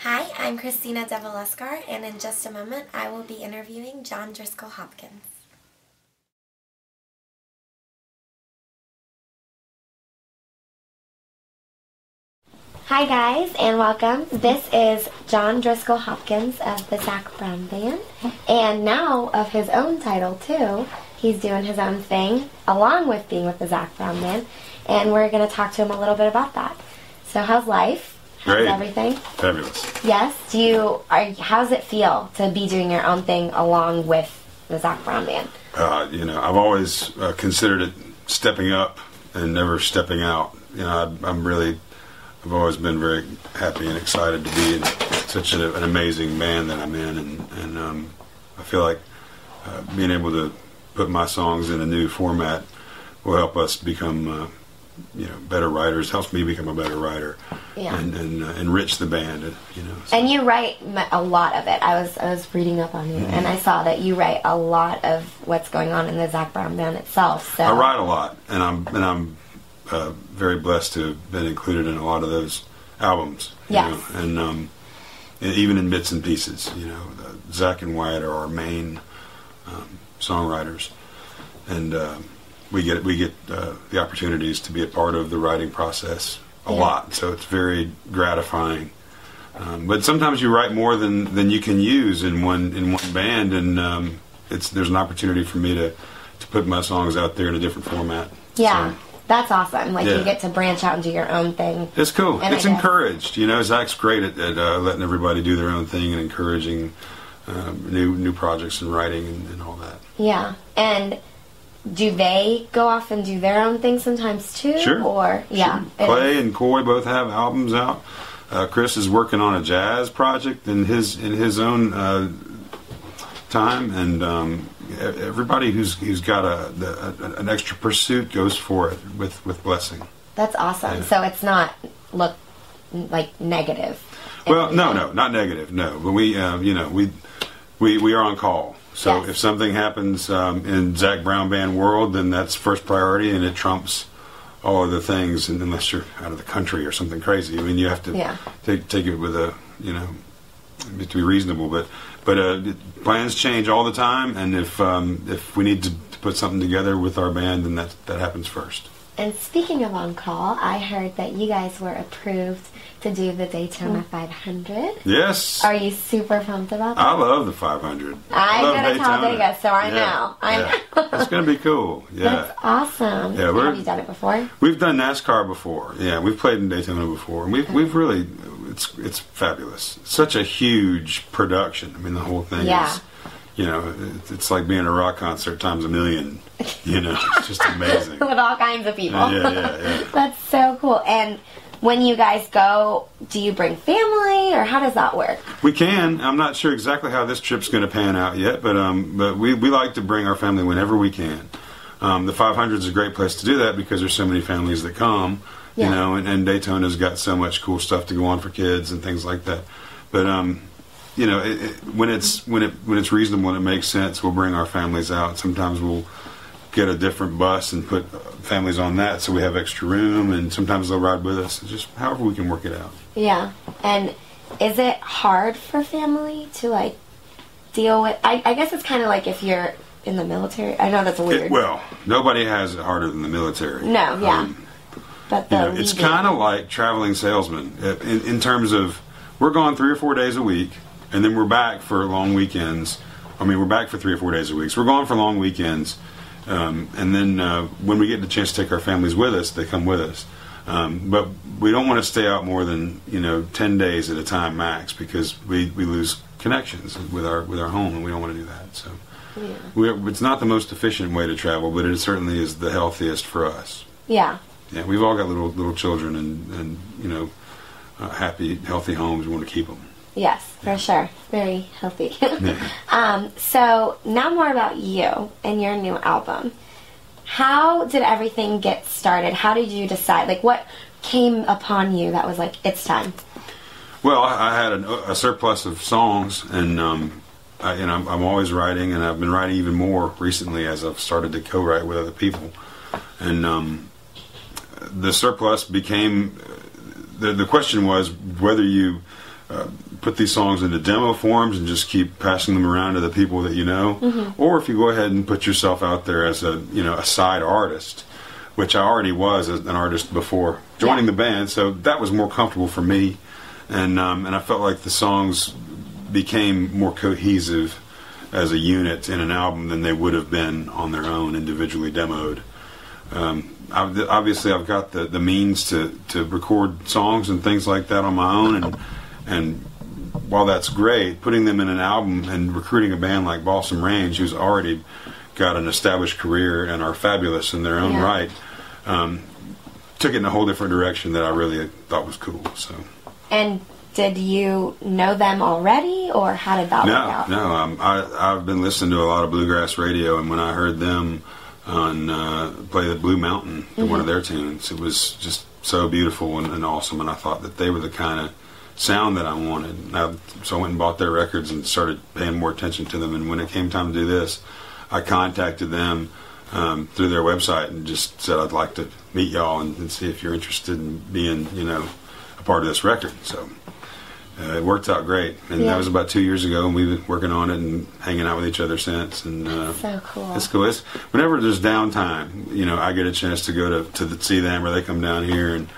Hi, I'm Cristina deVallescar, and in just a moment I will be interviewing John Driskell Hopkins. Hi guys, and welcome. This is John Driskell Hopkins of the Zac Brown Band, and now of his own title too. He's doing his own thing along with being with the Zac Brown Band, and we're going to talk to him a little bit about that. So how's life? Great. How's everything? Fabulous. Yes. How does it feel to be doing your own thing along with the Zac Brown Band? I've always considered it stepping up and never stepping out. I've always been very happy and excited to be in such an amazing band that I'm in, and I feel like being able to put my songs in a new format will help us become better writers. Helps me become a better writer, and enrich the band. So. And you write a lot of it. I was reading up on you, and I saw that you write a lot of what's going on in the Zac Brown Band itself. So I write a lot, and I'm very blessed to have been included in a lot of those albums. Yes. And even in bits and pieces. Zac and Wyatt are our main songwriters, and we get the opportunities to be a part of the writing process a lot. So it's very gratifying. But sometimes you write more than you can use in one band, and there's an opportunity for me to put my songs out there in a different format. Yeah. So, that's awesome. You get to branch out and do your own thing. It's cool. It's encouraged. Zac's great at letting everybody do their own thing and encouraging new projects and writing and all that. Yeah. And do they go off and do their own thing sometimes too? Sure. Or yeah. Sure. Clay and Coy both have albums out. Chris is working on a jazz project in his own time, and everybody who's got an extra pursuit goes for it with blessing. That's awesome. Yeah. So it's not negative. Well, no, not negative. No, but we are on call. So yes. If something happens in Zac Brown Band world, then that's first priority, and it trumps all other things. And unless you're out of the country or something crazy, I mean, you have to take it with a to be reasonable. But plans change all the time, and if we need to put something together with our band, then that happens first. And speaking of on call, I heard that you guys were approved to do the Daytona 500. Yes. Are you super pumped about that? I love the 500. I'm going to Talladega, so I know. It's going to be cool. Yeah. That's awesome. Yeah, have you done it before? We've done NASCAR before. Yeah, we've played in Daytona before, and we've really it's fabulous. Such a huge production. I mean, the whole thing is. It's like being at a rock concert times a million. It's just amazing. With all kinds of people. Yeah. That's so cool. And when you guys go, do you bring family, or how does that work? We can. I'm not sure exactly how this trip's going to pan out yet, but we like to bring our family whenever we can. The 500 is a great place to do that because there's so many families that come, and Daytona's got so much cool stuff to go on for kids and things like that. But when it's reasonable and it makes sense, we'll bring our families out. Sometimes we'll get a different bus and put families on that so we have extra room, and sometimes they'll ride with us. Just however we can work it out. Yeah. And is it hard for family to deal with? I guess it's kind of like if you're in the military. I know that's weird. Well, nobody has it harder than the military. No, yeah. But it's kind of like traveling salesmen in terms of we're gone 3 or 4 days a week, and then we're back for long weekends. I mean, we're back for 3 or 4 days a week. So we're gone for long weekends. And then when we get the chance to take our families with us, they come with us. But we don't want to stay out more than 10 days at a time max, because we lose connections with our home, and we don't want to do that. So it's not the most efficient way to travel, but it certainly is the healthiest for us. Yeah. Yeah, we've all got little children, and happy, healthy homes. We want to keep them. Yes, for sure. Very healthy. So now more about you and your new album. How did everything get started? How did you decide? What came upon you that was it's time? Well, I had a surplus of songs, and I'm always writing, and I've been writing even more recently as I've started to co-write with other people. And the surplus became the question was whether you put these songs into demo forms and just keep passing them around to the people that you know, or if you go ahead and put yourself out there as a side artist, which I already was as an artist before joining the band, so that was more comfortable for me, and I felt like the songs became more cohesive as a unit in an album than they would have been on their own individually demoed. Obviously I've got the means to record songs and things like that on my own, and while that's great, putting them in an album and recruiting a band like Balsam Range, who's already got an established career and are fabulous in their own right, took it in a whole different direction that I really thought was cool. So. And did you know them already, or how did that work out? No, I've been listening to a lot of bluegrass radio, and when I heard them on play the Blue Mountain in one of their tunes, it was just so beautiful and awesome, and I thought that they were the kind of sound that I wanted. So I went and bought their records and started paying more attention to them, and when it came time to do this, I contacted them through their website and just said I'd like to meet y'all and see if you're interested in being, a part of this record. So it worked out great, and that was about 2 years ago, and we've been working on it and hanging out with each other since. And so cool. It's cool. Whenever there's downtime, I get a chance to go to see them, or they come down here, and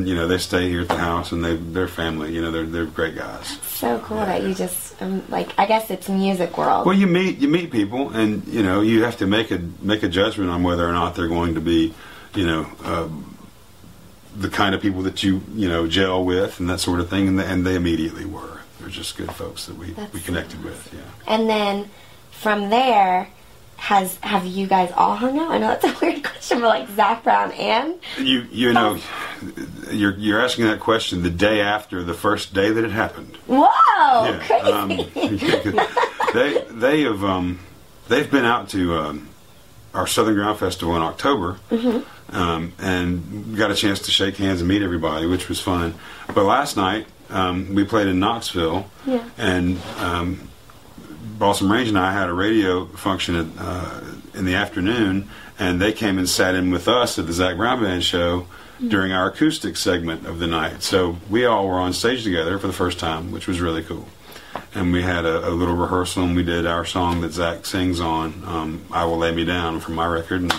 they stay here at the house, and they're family. They're great guys. So cool that you just I guess it's music world. Well, you meet people, and you have to make a judgment on whether or not they're going to be the kind of people that you gel with and that sort of thing, and they immediately were. They're just good folks that we connected with. Yeah. And then from there, have you guys all hung out? I know that's a weird question, but like Zac Brown and you're asking that question the day after the first day that it happened. Whoa, crazy! They've been out to our Southern Ground Festival in October. And got a chance to shake hands and meet everybody, which was fun. But last night we played in Knoxville, and Balsam Range and I had a radio function in the afternoon, and they came and sat in with us at the Zac Brown Band show during our acoustic segment of the night. So we all were on stage together for the first time, which was really cool. And we had a little rehearsal, and we did our song that Zac sings on, I Will Lay Me Down, from my record,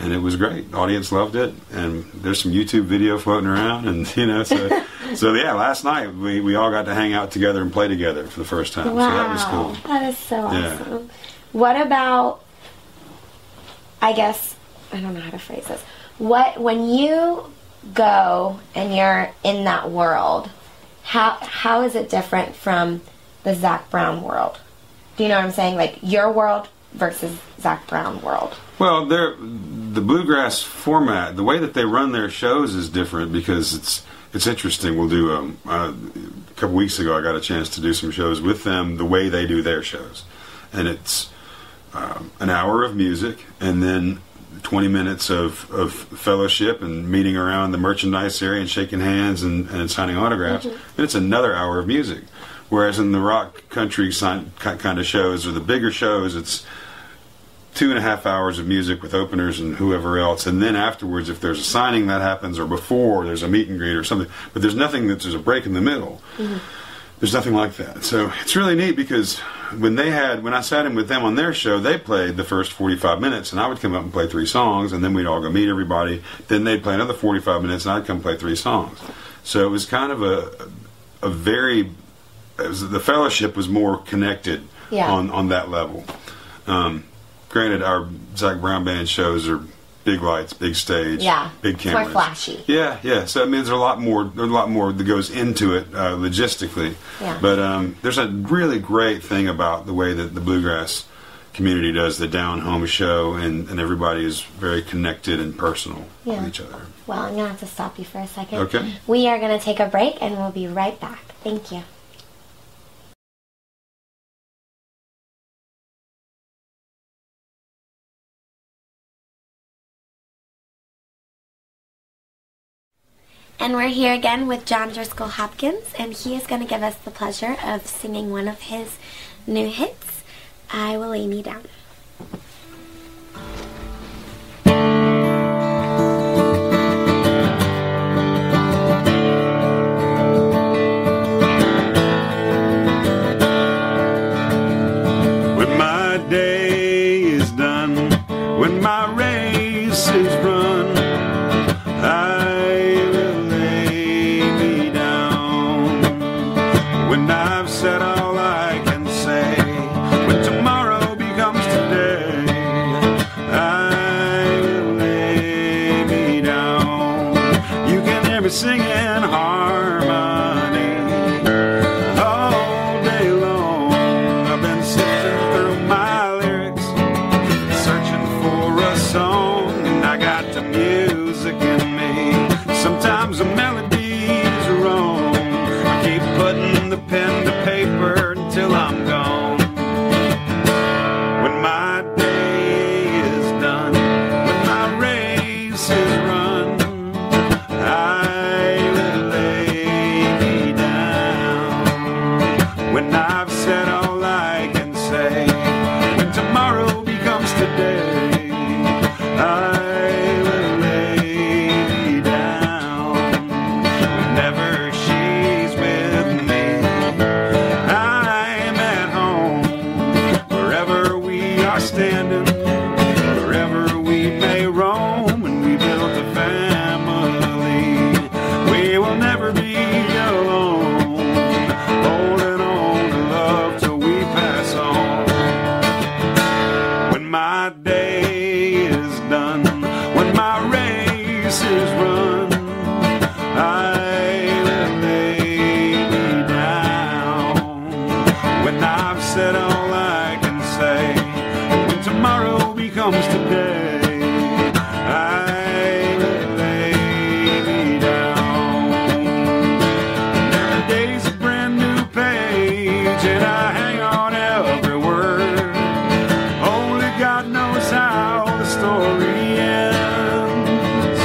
and it was great. The audience loved it, and there's some YouTube video floating around, and so last night we all got to hang out together and play together for the first time. Wow, so that was cool. That is so awesome. What about, I guess, I don't know how to phrase this. When you go and you're in that world, how is it different from the Zac Brown world? Do you know what I'm saying? Like your world versus Zac Brown world. Well, the bluegrass format, the way that they run their shows is different because it's interesting. We'll do a couple weeks ago I got a chance to do some shows with them the way they do their shows, and it's an hour of music and then 20 minutes of fellowship and meeting around the merchandise area and shaking hands and signing autographs. And it's another hour of music. Whereas in the rock country kind of shows, or the bigger shows, it's 2.5 hours of music with openers and whoever else, and then afterwards, if there's a signing that happens, or before there's a meet and greet or something, but there's nothing there's a break in the middle. There's nothing like that. So it's really neat because when I sat in with them on their show, they played the first 45 minutes, and I would come up and play 3 songs, and then we'd all go meet everybody. Then they'd play another 45 minutes, and I'd come play 3 songs. So it was kind of the fellowship was more connected on that level. Granted, our Zac Brown Band shows are big lights, big stage, big cameras. It's more flashy. Yeah. So I mean, there's a lot more that goes into it logistically. Yeah. But there's a really great thing about the way that the bluegrass community does the down home show, and everybody is very connected and personal with each other. Well, I'm gonna have to stop you for a second. Okay. We are gonna take a break, and we'll be right back. Thank you. And we're here again with John Driskell Hopkins, and he is going to give us the pleasure of singing one of his new hits, I Will Lay Me Down. from the pen to paper until I'm gone. When my day is done, when my race is run, I will lay me down. When I've said all I can say, when tomorrow becomes today, I will lay me down. Whenever she's with me, I'm at home. Wherever we are standing, wherever we may roam, and we built a family, we will never be alone. Holding on to love till we pass on. When my day is done, when my race is run, I will lay me down. When I've said all I can say, when tomorrow becomes today, I will lay me down. Every day's a brand new page, and I hang on every word. Only God knows how the story ends.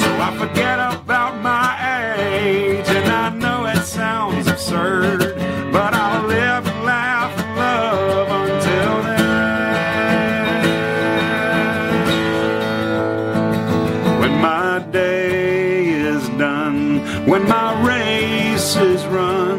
So I forget about my age, and I know it sounds absurd, but I'll live and laugh and love until then. When my day is done, when my race is run,